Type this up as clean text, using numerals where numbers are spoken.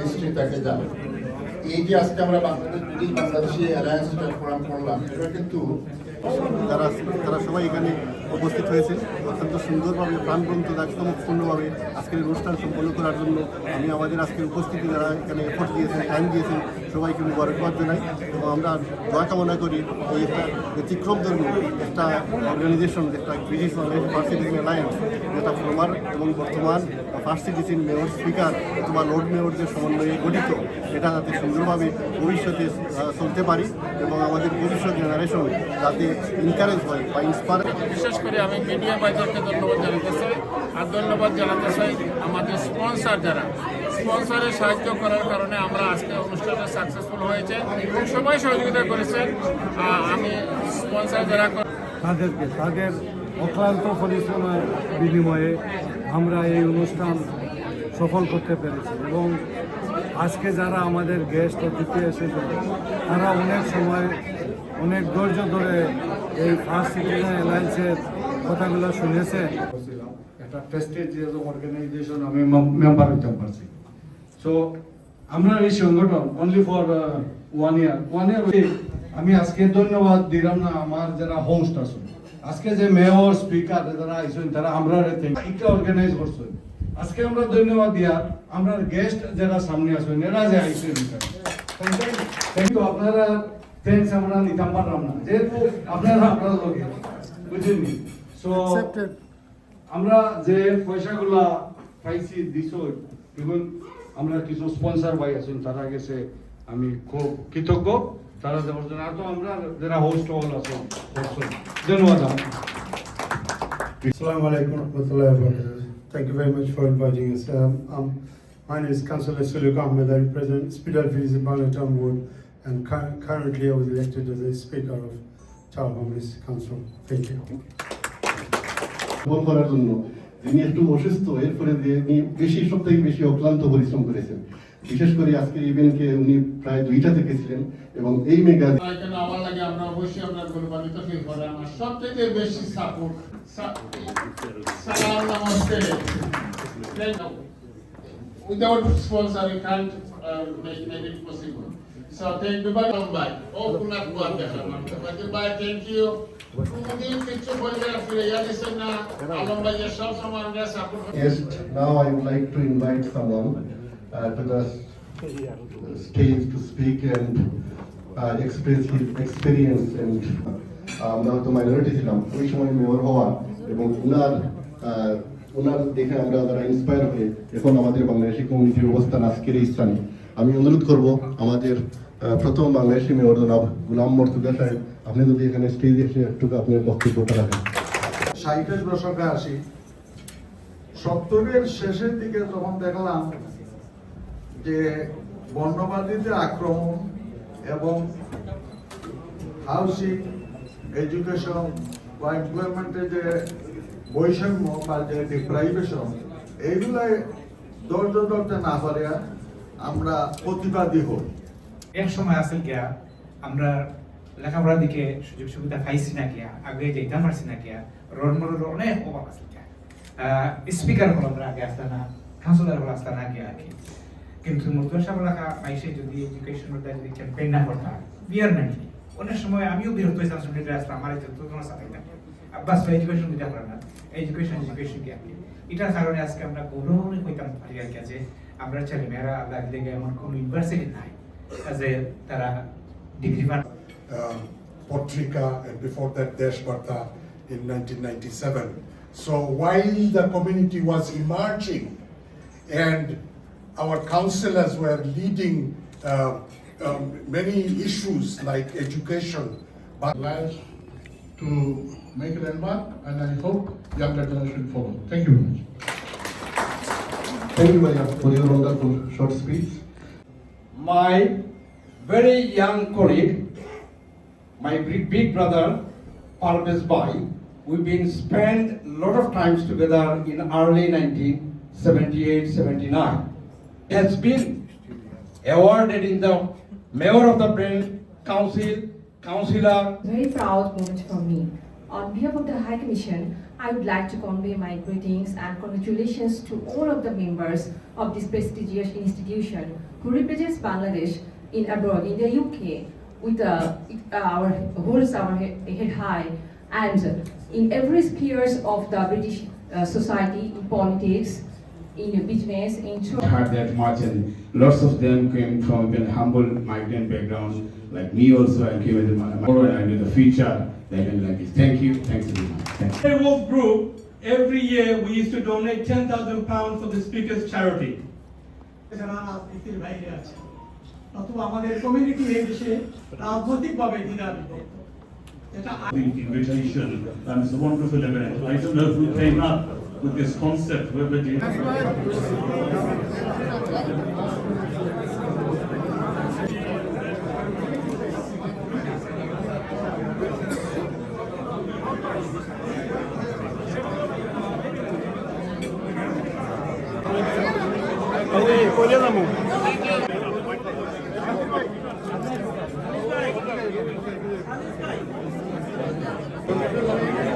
History তাকে জানে। এই যে আজকে আমরা বাংলাদেশি অ্যালায়েন্সটা ফোরাম করলাম, এটা কিন্তু তারা সবাই এখানে উপস্থিত হয়েছে অত্যন্ত সুন্দরভাবে প্রাণবন্ত জাঁকজমকপূর্ণভাবে আজকের অনুষ্ঠান সম্পন্ন করার জন্য আমি আমাদের আজকের উপস্থিতি যারা এখানে এফোর্ট দিয়েছেন, টাইম দিয়েছেন, সবাইকে মুবারকবাদ জানাই এবং আমরা দোয়া কামনা করি এই একটা ব্যতিক্রমধর্মী একটা অর্গানাইজেশন, একটা ব্রিটিশ ফার্স্ট সিটিজেন অ্যালায়েন্স, যেটা ফর্মার এবং বর্তমান ফার্স্ট সিটিজেন মেয়র, স্পিকার অথবা লর্ড মেয়রদের সমন্বয়ে গঠিত, এটা যাতে সুন্দরভাবে ভবিষ্যতে চলতে পারি এবং আমাদের ভবিষ্যৎ জেনারেশন যাতে ইনকারেজ হয় বা ইন্সপায়ার। বিশেষ করে আমি মিডিয়া বাজারকে ধন্যবাদ জানাতে চাই, আর ধন্যবাদ জানাতে চাই আমাদের স্পন্সর যারা স্পন্সরের সাহায্য করার কারণে আমরা আজকে অনুষ্ঠানটা সাকসেসফুল হয়েছে এবং সবাই সহযোগিতা করেছেন। আমি স্পন্সর যারা তাদের অক্লান্ত পরিশ্রমের বিনিময়ে আমরা এই অনুষ্ঠান সফল করতে পেরেছি এবং আজকে যারা আমাদের গেস্ট অতিথি এসেছে তারা অনেক সময় অনেক ধৈর্য ধরে এই ফার্স্ট সিটিজেন অ্যালায়েন্সের কথাগুলো শুনেছে। একটা প্রেস্টিজিয়াস অর্গানাইজেশন আমি মেম্বার হইতে পারছি। সো আমরা এই সংগঠন অনলি ফর 1 ইয়ার আমি আজকে ধন্যবাদ দিলাম না আমার যারা হোস্ট আছে আজকে যে মেয়র স্পিকার যারা আইসেন তারা আমরা একটা অর্গানাইজ করছেন। আজকে আমরা ধন্যবাদ দিয়া আমরা গেস্ট যারা সামনে আসবেন এরা যে আইসেন থ্যাংক ইউ। আপনারা থ্যাংকস আমরা নিতাম পারলাম না যেহেতু আপনারা আপনারা লোকে বুঝেননি। সো আমরা যে পয়সাগুলা পাইছি দিছো এবং আমরা কিছু স্পন্সর পাই আছেন তারা গেছে আমি খুব কৃতজ্ঞ তারা দেওয়ার জন্য। আর তো আমরা যারা হোস্ট হল আছেন ধন্যবাদ। Assalamu alaikum warahmatullahi wabarakatuh. Thank you very much for inviting us. My name is Councillor Suluk Ahmed. I represent Spitalfields in Bangladesh Ward, and currently I was elected as a Speaker of Child Homeless Council. Thank you. করার জন্য যিনি একটু অসুস্থ, এরপরে তিনি সবথেকে বেশি অক্লান্ত পরিশ্রম করেছেন। বিশেষ করে আজকের ইভেন্টকে উনি প্রায় 2টা থেকে ছিলেন এবং এই মেগা আমার লাগে আমরা অবশ্যই আমরা গর্বিত ফিল করি। আমার সবথেকে বেশি সাপোর্ট সালাম namaste. Without sponsor we can't make it possible. So thank you very much. Oh kunat buat bye thank you. Mungkin কিছু বললে ফিরে যাচ্ছেন না আলম ভাই সব সময় আমরা সাপোর্ট করি। Yes, now I would like to invite someone to the stage to speak and express his experience and আমরা হয়তো মাইনরিটি ছিলাম ওই সময় মেয়র হওয়া এবং ওনার দেখে আমরা যারা ইন্সপায়ার হয়ে এখন আমাদের বাংলাদেশি কমিউনিটির অবস্থান আজকের এই স্থানে। আমি অনুরোধ করব আমাদের প্রথম বাংলাদেশি মেয়র জনাব গোলাম মর্তুজা সাহেব, আপনি যদি এখানে স্টেজে এসে একটু আপনার বক্তব্যটা রাখেন। 60-এর দশকে আসি, 70-এর শেষের দিকে তখন দেখলাম যে বর্ণবাদীদের আক্রমণ এবং হাউসিং, এডুকেশন বা এমপ্লয়মেন্টের যে বৈষম্য বা যে ডিপ্রাইভেশন এইগুলাই ধৈর্য ধরতে না পারে আমরা প্রতিবাদী হই। এক সময় আসল গিয়া আমরা লেখাপড়ার দিকে সুযোগ সুবিধা পাইছি না গিয়া, আগে যেতাম পারছি না গিয়া, রোড মডেলের অনেক অভাব আছে গিয়া। স্পিকার হল আমরা আগে আসতে না, কাউন্সিলর হল আসতে না গিয়া আগে। কিন্তু মুদ্রা লেখা পাইছে যদি এডুকেশনের যদি ক্যাম্পেইন না করতাম বিয়ার নাই। অনেক সময় আমিও বিরক্ত হয়েছিলাম স্টুডেন্টরা আসলাম আমার তোমার সাথে আব্বাস এডুকেশন দিতে পারে না, এডুকেশন কি এটার কারণে আজকে আমরা গৌরবে হইতাম পারি আর কি যে আমরা ছেলে মেয়েরা আল্লাহ দিকে এমন কোনো ইউনিভার্সিটি নাই যে তারা ডিগ্রি পান। Potrika and before that Deshbarta in 1997. So while the community was emerging and our councillors were leading many issues like education, but to make a landmark, and I hope younger generation follow. Thank you very much. Thank you very much for your wonderful short speech. My very young colleague, my big brother, Parvez Bhai, we've been spent a lot of times together in early 1978-79. He has been awarded in the Mayor of the Brent Council, Councillor. Very proud moment for me. On behalf of the High Commission, I would like to convey my greetings and congratulations to all of the members of this prestigious institution who represents Bangladesh in abroad, in the UK, with holds our head high, and in every spheres of the British society, in politics, in business, in Heard that much, and lots of them came from even humble migrant background, like me also. I came with my and in the future they can like this. Thank you, thanks everyone. Thank you. Wolf Group, every year we used to donate 10,000 pounds for the speaker's charity. যারা রাজনীতির বাইরে আছে অথবা আমাদের community এই দেশে রাজনৈতিকভাবে দ্বিধাবিভক্ত এটা The invitation, and it's a wonderful event. I don't know who came up with this concept, whether you Thank you.